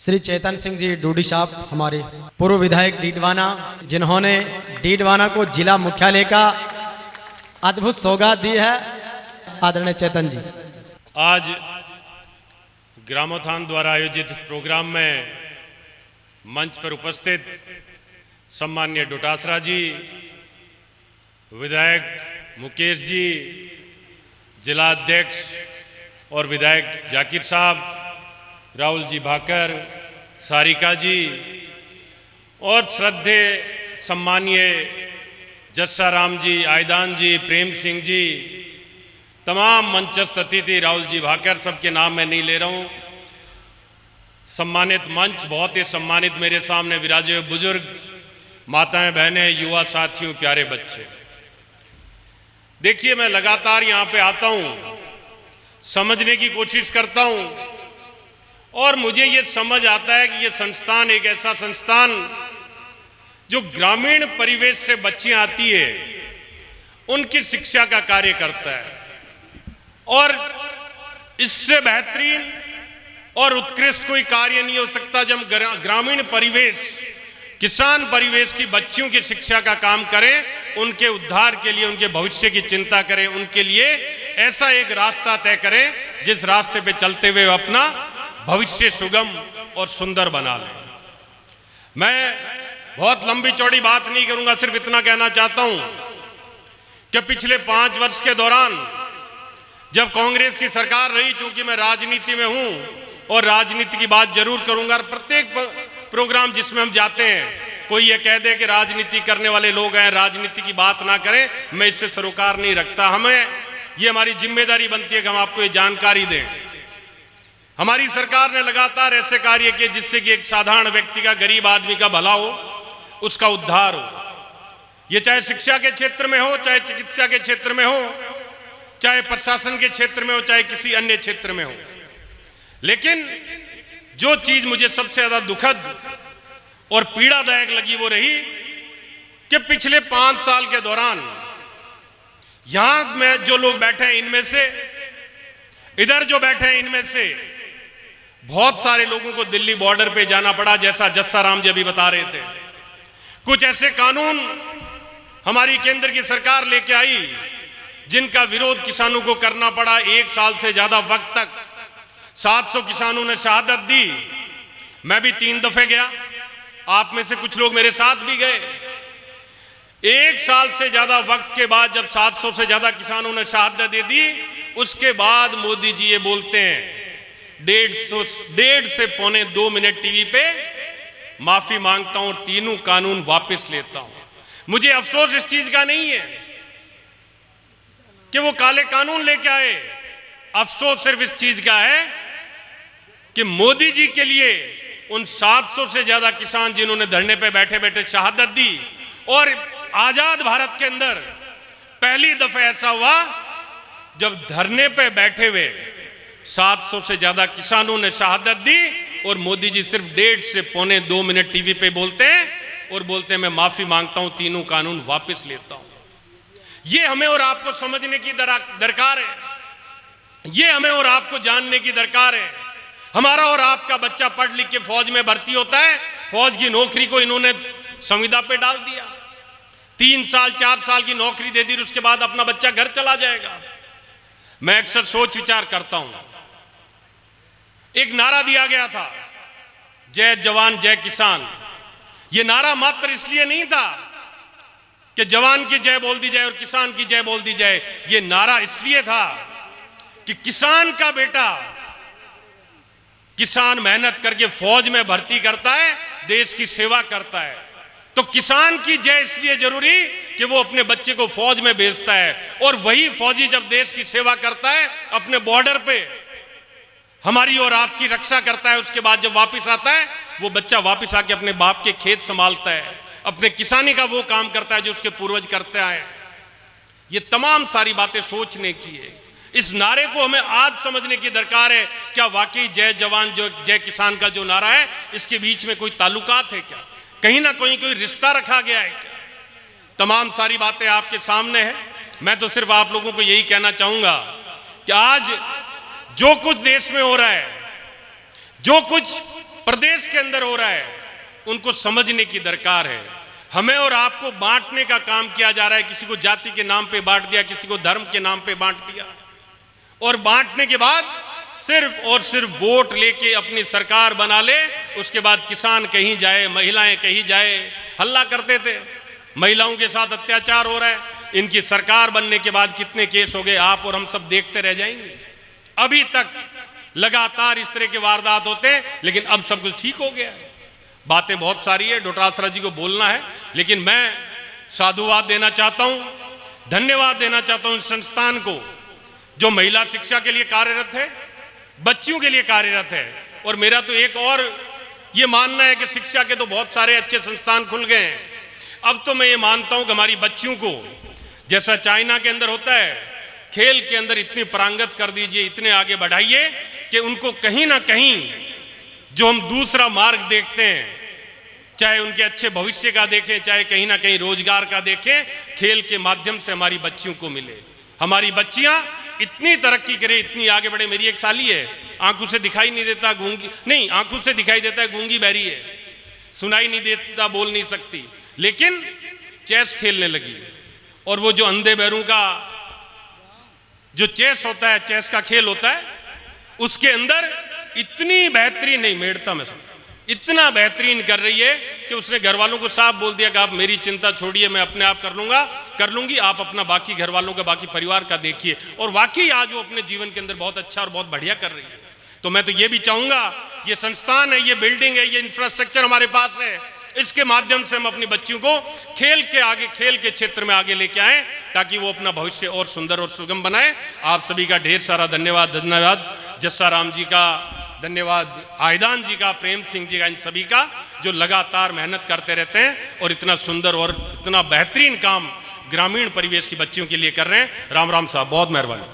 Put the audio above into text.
श्री चेतन सिंह जी डूडी साहब, हमारे पूर्व विधायक डीडवाना, जिन्होंने डीडवाना को जिला मुख्यालय का अद्भुत सौगात दी है। आदरणीय चेतन जी, आज ग्रामोत्थान द्वारा आयोजित इस प्रोग्राम में मंच पर उपस्थित सम्माननीय डोटासरा जी, विधायक मुकेश जी, जिला अध्यक्ष और विधायक जाकिर साहब, राहुल जी भाकर, सारिका जी और श्रद्धेय सम्मानीय जस्साराम जी, आयदान जी, प्रेम सिंह जी, तमाम मंचस्थ अतिथि, राहुल जी भाकर, सबके नाम मैं नहीं ले रहा हूँ। सम्मानित मंच, बहुत ही सम्मानित मेरे सामने विराजे हुए बुजुर्ग, माताएं, बहनें, युवा साथियों, प्यारे बच्चे। देखिए, मैं लगातार यहाँ पे आता हूँ, समझने की कोशिश करता हूँ और मुझे ये समझ आता है कि ये संस्थान एक ऐसा संस्थान जो ग्रामीण परिवेश से बच्चियां आती है उनकी शिक्षा का कार्य करता है और इससे बेहतरीन और उत्कृष्ट कोई कार्य नहीं हो सकता जब ग्रामीण परिवेश, किसान परिवेश की बच्चियों की शिक्षा का काम करें, उनके उद्धार के लिए, उनके भविष्य की चिंता करें, उनके लिए ऐसा एक रास्ता तय करें जिस रास्ते पे चलते हुए अपना भविष्य सुगम और सुंदर बना लें। मैं बहुत लंबी चौड़ी बात नहीं करूंगा, सिर्फ इतना कहना चाहता हूं कि पिछले 5 वर्ष के दौरान जब कांग्रेस की सरकार रही, चूंकि मैं राजनीति में हूं और राजनीति की बात जरूर करूंगा, प्रत्येक प्रोग्राम जिसमें हम जाते हैं कोई ये कह दे कि राजनीति करने वाले लोग हैं, राजनीति की बात ना करें, मैं इससे सरोकार नहीं रखता। हमें ये हमारी जिम्मेदारी बनती है कि हम आपको ये जानकारी दें। हमारी सरकार ने लगातार ऐसे कार्य किए जिससे कि एक साधारण व्यक्ति का, गरीब आदमी का भला हो, उसका उद्धार हो। ये चाहे शिक्षा के क्षेत्र में हो, चाहे चिकित्सा के क्षेत्र में हो, चाहे प्रशासन के क्षेत्र में हो, चाहे किसी अन्य क्षेत्र में हो। लेकिन जो चीज मुझे सबसे ज्यादा दुखद और पीड़ादायक लगी वो रही कि पिछले 5 साल के दौरान यहां में जो लोग बैठे हैं इनमें से, इधर जो बैठे हैं इनमें से बहुत सारे लोगों को दिल्ली बॉर्डर पे जाना पड़ा, जैसा जस्साराम जी अभी बता रहे थे। कुछ ऐसे कानून हमारी केंद्र की सरकार लेके आई जिनका विरोध किसानों को करना पड़ा। 1 साल से ज्यादा वक्त तक 700 किसानों ने शहादत दी। मैं भी 3 दफे गया, आप में से कुछ लोग मेरे साथ भी गए। 1 साल से ज्यादा वक्त के बाद जब 700 से ज्यादा किसानों ने शहादत दे दी, उसके बाद मोदी जी ये बोलते हैं 1.5 से 1.25 मिनट टीवी पे माफी मांगता हूं और तीनों कानून वापस लेता हूं। मुझे अफसोस इस चीज का नहीं है कि वो काले कानून लेके आए, अफसोस सिर्फ इस चीज का है कि मोदी जी के लिए उन 700 से ज्यादा किसान जिन्होंने धरने पे बैठे बैठे शहादत दी, और आजाद भारत के अंदर पहली दफा ऐसा हुआ जब धरने पे बैठे हुए 700 से ज्यादा किसानों ने शहादत दी और मोदी जी सिर्फ 1.5 से 1.25 मिनट टीवी पे बोलते हैं और बोलते हैं मैं माफी मांगता हूं, तीनों कानून वापस लेता हूं। ये हमें और आपको समझने की दरकार है, ये हमें और आपको जानने की दरकार है। हमारा और आपका बच्चा पढ़ लिख के फौज में भर्ती होता है, फौज की नौकरी को इन्होंने संविदा पे डाल दिया। 3 साल 4 साल की नौकरी दे दी, उसके बाद अपना बच्चा घर चला जाएगा। मैं अक्सर सोच विचार करता हूं, एक नारा दिया गया था, जय जवान जय किसान। यह नारा मात्र इसलिए नहीं था कि जवान की जय बोल दी जाए और किसान की जय बोल दी जाए, यह नारा इसलिए था कि किसान का बेटा, किसान मेहनत करके फौज में भर्ती करता है, देश की सेवा करता है, तो किसान की जय इसलिए जरूरी कि वो अपने बच्चे को फौज में भेजता है, और वही फौजी जब देश की सेवा करता है, अपने बॉर्डर पे हमारी और आपकी रक्षा करता है, उसके बाद जब वापस आता है वो बच्चा वापस आके अपने बाप के खेत संभालता है, अपने किसानी का वो काम करता है जो उसके पूर्वज करते आए। ये तमाम सारी बातें सोचने की है। इस नारे को हमें आज समझने की दरकार है। क्या वाकई जय जवान जो जय किसान का जो नारा है, इसके बीच में कोई ताल्लुकात है क्या? कहीं ना कहीं कोई रिश्ता रखा गया है क्या? तमाम सारी बातें आपके सामने है। मैं तो सिर्फ आप लोगों को यही कहना चाहूंगा कि आज जो कुछ देश में हो रहा है, जो कुछ प्रदेश के अंदर हो रहा है, उनको समझने की दरकार है। हमें और आपको बांटने का काम किया जा रहा है। किसी को जाति के नाम पे बांट दिया, किसी को धर्म के नाम पे बांट दिया, और बांटने के बाद सिर्फ और सिर्फ वोट लेके अपनी सरकार बना ले। उसके बाद किसान कहीं जाए, महिलाएं कहीं जाए, हल्ला करते थे महिलाओं के साथ अत्याचार हो रहा है। इनकी सरकार बनने के बाद कितने केस हो गए, आप और हम सब देखते रह जाएंगे। अभी तक लगातार इस तरह के वारदात होते हैं, लेकिन अब सब कुछ ठीक हो गया है। बातें बहुत सारी है, डोटासरा जी को बोलना है, लेकिन मैं साधुवाद देना चाहता हूं, धन्यवाद देना चाहता हूं इस संस्थान को जो महिला शिक्षा के लिए कार्यरत है, बच्चियों के लिए कार्यरत है। और मेरा तो एक और ये मानना है कि शिक्षा के तो बहुत सारे अच्छे संस्थान खुल गए हैं। अब तो मैं ये मानता हूं कि हमारी बच्चियों को, जैसा चाइना के अंदर होता है, खेल के अंदर इतनी पारंगत कर दीजिए, इतने आगे बढ़ाइए कि उनको कहीं ना कहीं जो हम दूसरा मार्ग देखते हैं, चाहे उनके अच्छे भविष्य का देखें, चाहे कहीं ना कहीं रोजगार का देखें, खेल के माध्यम से हमारी बच्चियों को मिले। हमारी बच्चियां इतनी तरक्की करें, इतनी आगे बढ़े। मेरी एक साली है, आंखों से दिखाई नहीं देता, गूंगी नहीं, आंखों से दिखाई देता है, गूंगी बहरी है, सुनाई नहीं देता, बोल नहीं सकती, लेकिन चेस खेलने लगी। और वो जो अंधे बहरों का जो चेस होता है, चेस का खेल होता है, उसके अंदर इतनी बेहतरीन, नहीं मेड़ता में सब, इतना बेहतरीन कर रही है कि उसने घर वालों को साफ बोल दिया कि आप मेरी चिंता छोड़िए, मैं अपने आप कर लूंगी, आप अपना बाकी घर वालों का, बाकी परिवार का देखिए। और वाकई आज वो अपने जीवन के अंदर बहुत अच्छा और बहुत बढ़िया कर रही है। तो मैं तो ये भी चाहूंगा, ये संस्थान है, ये बिल्डिंग है, ये इंफ्रास्ट्रक्चर हमारे पास है, इसके माध्यम से हम अपनी बच्चियों को खेल के क्षेत्र में आगे लेके आए, ताकि वो अपना भविष्य और सुंदर और सुगम बनाए। आप सभी का ढेर सारा धन्यवाद। जस्सा राम जी का धन्यवाद, आयदान जी का, प्रेम सिंह जी का, इन सभी का जो लगातार मेहनत करते रहते हैं और इतना सुंदर और इतना बेहतरीन काम ग्रामीण परिवेश की बच्चियों के लिए कर रहे हैं। राम राम साहब, बहुत मेहरबानी।